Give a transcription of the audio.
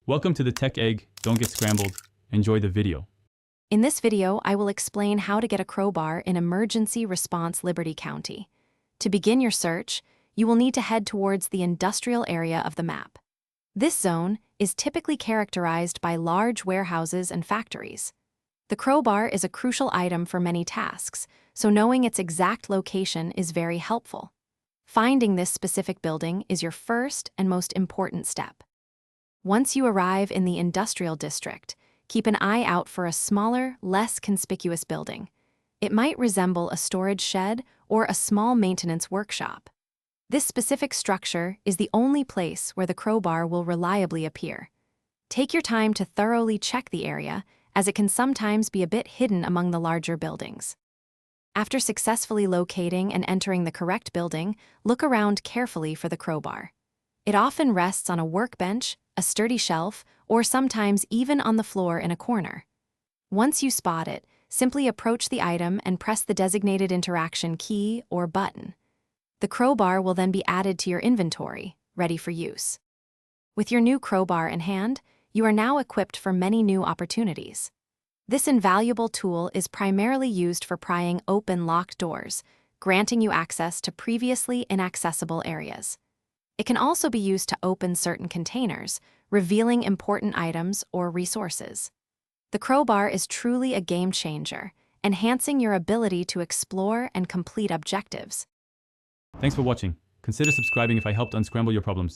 Welcome to the Tech Egg. Don't get scrambled. Enjoy the video. In this video, I will explain how to get a crowbar in Emergency Response Liberty County. To begin your search, you will need to head towards the industrial area of the map. This zone is typically characterized by large warehouses and factories. The crowbar is a crucial item for many tasks, so knowing its exact location is very helpful. Finding this specific building is your first and most important step. Once you arrive in the industrial district, keep an eye out for a smaller, less conspicuous building. It might resemble a storage shed or a small maintenance workshop. This specific structure is the only place where the crowbar will reliably appear. Take your time to thoroughly check the area, as it can sometimes be a bit hidden among the larger buildings. After successfully locating and entering the correct building, look around carefully for the crowbar. It often rests on a workbench, a sturdy shelf, or sometimes even on the floor in a corner. Once you spot it, simply approach the item and press the designated interaction key or button. The crowbar will then be added to your inventory, ready for use. With your new crowbar in hand, you are now equipped for many new opportunities. This invaluable tool is primarily used for prying open locked doors, granting you access to previously inaccessible areas. It can also be used to open certain containers, revealing important items or resources. The crowbar is truly a game changer, enhancing your ability to explore and complete objectives. Thanks for watching. Consider subscribing if I helped unscramble your problems.